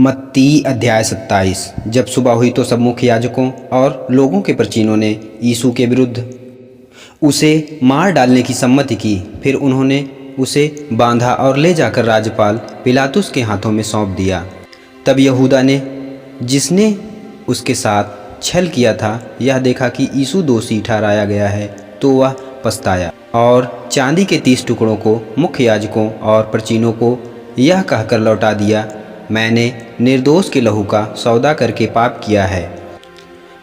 मत्ती अध्याय 27। जब सुबह हुई तो सब मुख्य याजकों और लोगों के प्रचीनों ने यीशु के विरुद्ध उसे मार डालने की सम्मति की। फिर उन्होंने उसे बांधा और ले जाकर राज्यपाल पिलातुस के हाथों में सौंप दिया। तब यहूदा ने, जिसने उसके साथ छल किया था, यह देखा कि यीशु दोषी ठहराया गया है, तो वह पछताया और चांदी के 30 टुकड़ों को मुख्य याजकों और प्रचीनों को यह कहकर लौटा दिया, मैंने निर्दोष के लहू का सौदा करके पाप किया है।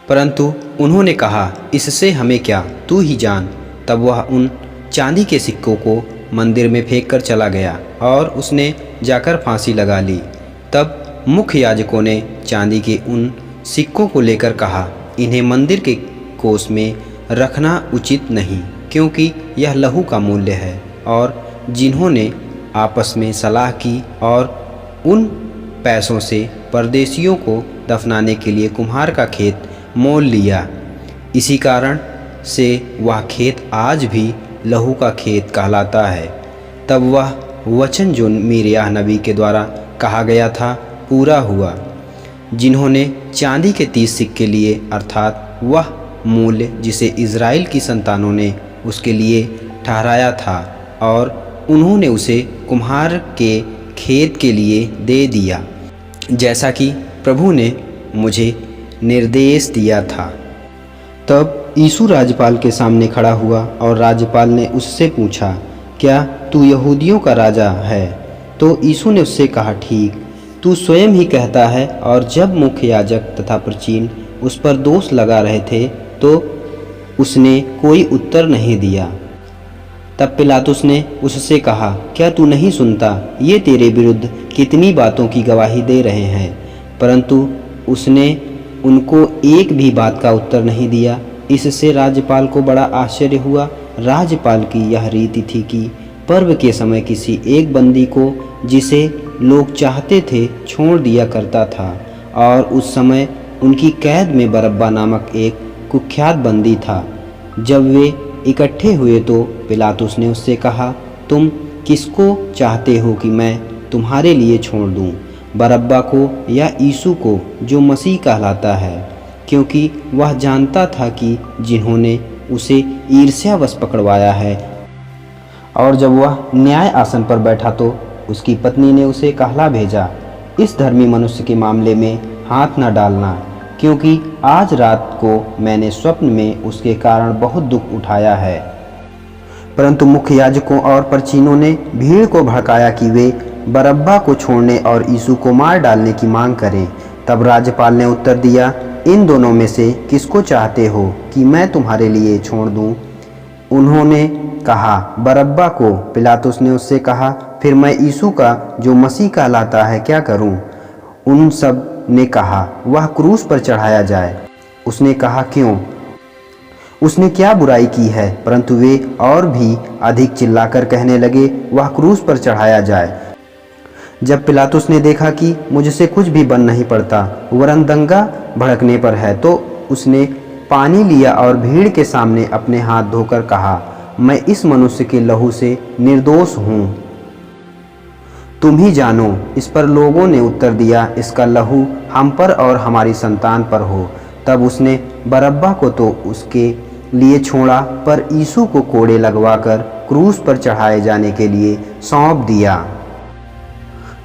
परंतु उन्होंने कहा, इससे हमें क्या, तू ही जान। तब वह उन चांदी के सिक्कों को मंदिर में फेंक कर चला गया और उसने जाकर फांसी लगा ली। तब मुख्य याजकों ने चांदी के उन सिक्कों को लेकर कहा, इन्हें मंदिर के कोष में रखना उचित नहीं, क्योंकि यह लहू का मूल्य है। और जिन्होंने आपस में सलाह की और उन पैसों से परदेशियों को दफनाने के लिए कुम्हार का खेत मोल लिया, इसी कारण से वह खेत आज भी लहू का खेत कहलाता है। तब वह वचन जो मीरिया नबी के द्वारा कहा गया था पूरा हुआ, जिन्होंने चांदी के 30 सिक्के लिए, अर्थात वह मूल्य जिसे इज़राइल की संतानों ने उसके लिए ठहराया था, और उन्होंने उसे कुम्हार के खेत के लिए दे दिया, जैसा कि प्रभु ने मुझे निर्देश दिया था। तब यीशु राज्यपाल के सामने खड़ा हुआ और राज्यपाल ने उससे पूछा, क्या तू यहूदियों का राजा है? तो यीशु ने उससे कहा, ठीक तू स्वयं ही कहता है। और जब मुख्य याजक तथा प्रचीन उस पर दोष लगा रहे थे, तो उसने कोई उत्तर नहीं दिया। तब पिलातुस ने उससे कहा, क्या तू नहीं सुनता? ये तेरे विरुद्ध कितनी बातों की गवाही दे रहे हैं। परंतु उसने उनको एक भी बात का उत्तर नहीं दिया। इससे राज्यपाल को बड़ा आश्चर्य हुआ। राज्यपाल की यह रीति थी कि पर्व के समय किसी एक बंदी को, जिसे लोग चाहते थे, छोड़ दिया करता था। और उस समय उनकी कैद में बरअब्बा नामक एक कुख्यात बंदी था। जब वे इकट्ठे हुए तो पिलातुस ने उससे कहा, तुम किसको चाहते हो कि मैं तुम्हारे लिए छोड़ दूं, बरअब्बा को या यीशु को, जो मसीह कहलाता है? क्योंकि वह जानता था कि जिन्होंने उसे ईर्ष्यावश पकड़वाया है। और जब वह न्याय आसन पर बैठा तो उसकी पत्नी ने उसे कहला भेजा, इस धर्मी मनुष्य के मामले में हाथ न डालना, क्योंकि आज रात को मैंने स्वप्न में उसके कारण बहुत दुख उठाया है। परंतु मुख्य याजकों और प्रचीनों ने भीड़ को भड़काया कि वे बरअब्बा को छोड़ने और यीशु को मार डालने की मांग करें। तब राज्यपाल ने उत्तर दिया, इन दोनों में से किसको चाहते हो कि मैं तुम्हारे लिए छोड़ दूं? उन्होंने कहा, बरअब्बा को। पिलातुस ने उससे कहा, फिर मैं यीशु का, जो मसीह कहलाता है, क्या करूं? उन सब ने कहा, वह क्रूस पर चढ़ाया जाए। उसने कहा, क्यों? उसने क्या बुराई की है? परंतु वे और भी अधिक चिल्लाकर कहने लगे, वह क्रूस पर चढ़ाया जाए। जब पिलातुस ने देखा कि मुझसे कुछ भी बन नहीं पड़ता, वरन दंगा भड़कने पर है, तो उसने पानी लिया और भीड़ के सामने अपने हाथ धोकर कहा, मैं इस मनुष्य के लहू से निर्दोष हूँ, तुम ही जानो। इस पर लोगों ने उत्तर दिया, इसका लहू हम पर और हमारी संतान पर हो। तब उसने बरअब्बा को तो उसके लिए छोड़ा, पर यीशु को कोड़े लगवाकर क्रूस पर चढ़ाए जाने के लिए सौंप दिया।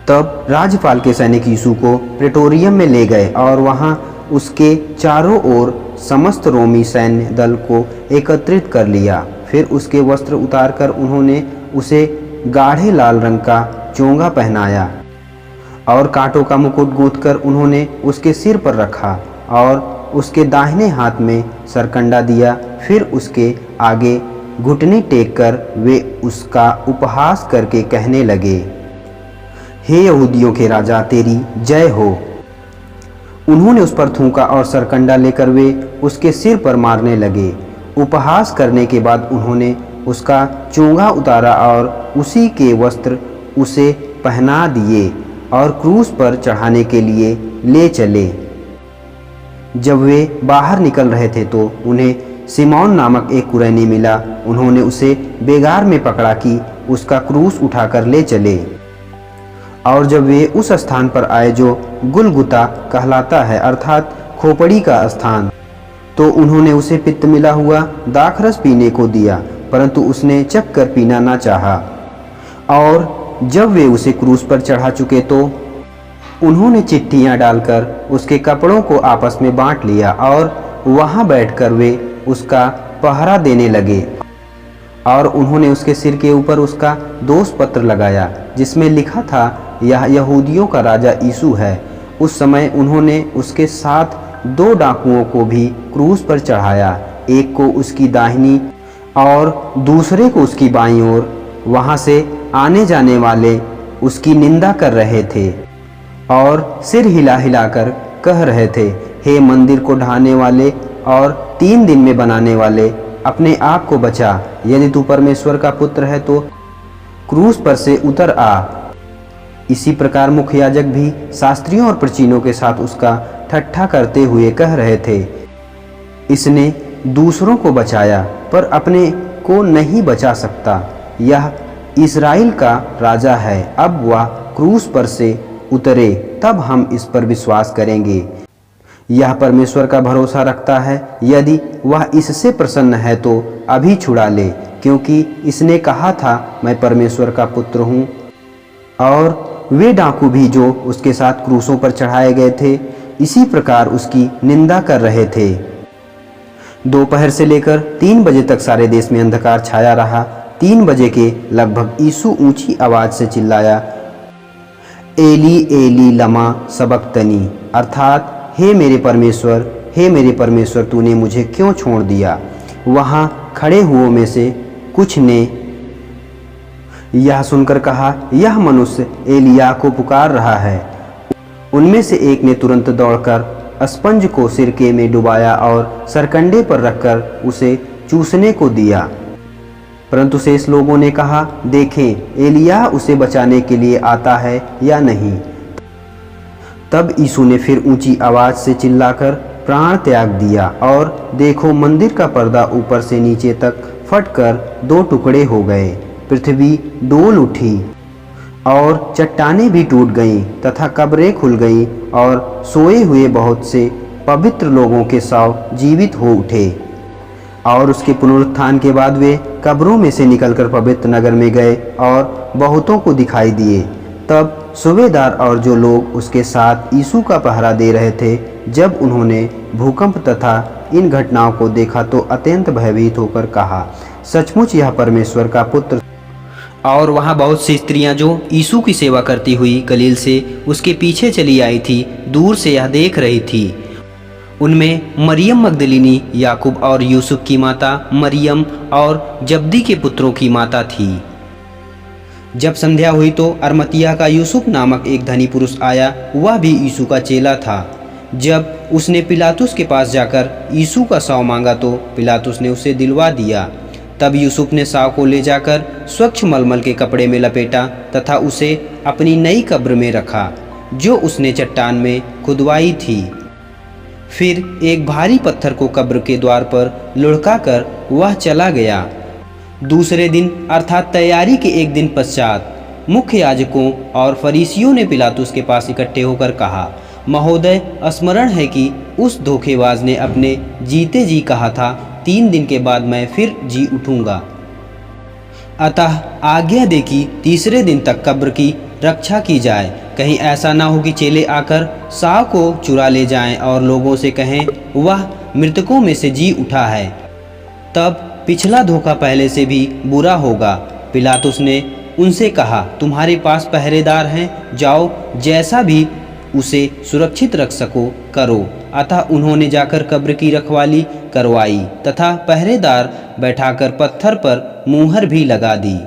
तब राज्यपाल के सैनिक यीशु को प्रेटोरियम में ले गए और वहां उसके चारों ओर समस्त रोमी सैन्य दल को एकत्रित कर लिया। फिर उसके वस्त्र उतारकर उन्होंने उसे गाढ़े लाल रंग का चोंगा पहनाया और कांटों का मुकुट गूंथकर उन्होंने उसके सिर पर रखा और उसके दाहिने हाथ में सरकंडा दिया। फिर उसके आगे घुटने टेककर वे उसका उपहास करके कहने लगे, हे यहूदियों के राजा, तेरी जय हो। उन्होंने उस पर थूका और सरकंडा लेकर वे उसके सिर पर मारने लगे। उपहास करने के बाद उन्होंने उसका चोंगा उतारा और उसी के वस्त्र उसे पहना दिए और क्रूस पर चढ़ाने के लिए ले चले। जब वे बाहर निकल रहे थे तो उन्हें सिमोन नामक एक कुरैनी मिला। उन्होंने उसे बेगार में पकड़ा कि उसका क्रूस उठाकर ले चले। और जब वे उस स्थान पर आए जो गुलगुता कहलाता है अर्थात खोपड़ी का स्थान, तो उन्होंने उसे पित्त मिला हुआ दाखरस पीने को दिया, परंतु उसने चख कर पीना ना चाहा। और जब वे उसे क्रूस पर चढ़ा चुके तो उन्होंने चिट्ठियाँ डालकर उसके कपड़ों को आपस में बांट लिया और वहाँ बैठकर वे उसका पहरा देने लगे। और उन्होंने उसके सिर के ऊपर उसका दोष पत्र लगाया जिसमें लिखा था, यह यहूदियों का राजा यीशु है। उस समय उन्होंने उसके साथ 2 डाकुओं को भी क्रूस पर चढ़ाया, एक को उसकी दाहिनी और दूसरे को उसकी बाईं ओर। वहाँ से आने जाने वाले उसकी निंदा कर रहे थे और सिर हिला हिलाकर कह रहे थे, हे मंदिर को ढाने वाले और 3 दिन में बनाने वाले, अपने आप को बचा। यदि तू परमेश्वर का पुत्र है तो क्रूस पर से उतर आ। इसी प्रकार मुख्य याजक भी शास्त्रियों और प्राचीनों के साथ उसका ठट्ठा करते हुए कह रहे थे, इसने दूसरों को बचाया पर अपने को नहीं बचा सकता। यह इस्राएल का राजा है, अब वह क्रूस पर से उतरे तब हम इस पर विश्वास करेंगे। यह परमेश्वर का भरोसा रखता है, यदि वह इससे प्रसन्न है तो अभी छुड़ा ले, क्योंकि इसने कहा था, मैं परमेश्वर का पुत्र हूँ। और वे डाकू भी जो उसके साथ क्रूसों पर चढ़ाए गए थे इसी प्रकार उसकी निंदा कर रहे थे। दोपहर से लेकर 3 बजे तक सारे देश में अंधकार छाया रहा। 3 बजे के लगभग यीशु ऊंची आवाज से चिल्लाया, एली एली लमा सबक्तनी, अर्थात हे मेरे परमेश्वर तूने मुझे क्यों छोड़ दिया। वहाँ खड़े हुओं में से कुछ ने यह सुनकर कहा, यह मनुष्य एलिया को पुकार रहा है। उनमें से एक ने तुरंत दौड़कर स्पंज को सिरके में डुबाया और सरकंडे पर रखकर उसे चूसने को दिया। परंतु शेष लोगों ने कहा, देखें एलिया उसे बचाने के लिए आता है या नहीं। तब यीशु ने फिर ऊंची आवाज से चिल्लाकर प्राण त्याग दिया और देखो मंदिर का पर्दा ऊपर से नीचे तक फटकर 2 टुकड़े हो गए। पृथ्वी डोल उठी और चट्टानें भी टूट गईं तथा कब्रें खुल गईं और सोए हुए बहुत से पवित्र लोगों के शव जीवित हो उठे। और उसके पुनरुत्थान के बाद वे कब्रों में से निकलकर पवित्र नगर में गए और बहुतों को दिखाई दिए। तब सूबेदार और जो लोग उसके साथ यीशु का पहरा दे रहे थे, जब उन्होंने भूकंप तथा इन घटनाओं को देखा तो अत्यंत भयभीत होकर कहा, सचमुच यह परमेश्वर का पुत्र। और वहाँ बहुत सी स्त्रियाँ जो यीशु की सेवा करती हुई गलील से उसके पीछे चली आई थी, दूर से यह देख रही थी। उनमें मरियम मगदलिनी, याकूब और यूसुफ की माता मरियम और जब्दी के पुत्रों की माता थी। जब संध्या हुई तो अरमतिया का यूसुफ नामक एक धनी पुरुष आया, वह भी यीशु का चेला था। जब उसने पिलातुस के पास जाकर यीशु का शव मांगा तो पिलातुस ने उसे दिलवा दिया। तब यूसुफ ने शव को ले जाकर स्वच्छ मलमल के कपड़े में लपेटा तथा उसे अपनी नई कब्र में रखा जो उसने चट्टान में खुदवाई थी। फिर एक भारी पत्थर को कब्र के द्वार पर लुढ़का कर वह चला गया। दूसरे दिन अर्थात तैयारी के एक दिन पश्चात मुख्य याजकों और फरीसियों ने पिलातुस के पास इकट्ठे होकर कहा, महोदय, स्मरण है कि उस धोखेबाज ने अपने जीते जी कहा था, 3 दिन के बाद मैं फिर जी उठूंगा। अतः आज्ञा दे कि तीसरे दिन तक कब्र की रक्षा की जाए, कहीं ऐसा ना हो कि चेले आकर शव को चुरा ले जाएं और लोगों से कहें वह मृतकों में से जी उठा है। तब पिछला धोखा पहले से भी बुरा होगा। पिलातुस ने उनसे कहा, तुम्हारे पास पहरेदार हैं, जाओ जैसा भी उसे सुरक्षित रख सको करो। अतः उन्होंने जाकर कब्र की रखवाली करवाई तथा पहरेदार बैठाकर पत्थर पर मुहर भी लगा दी।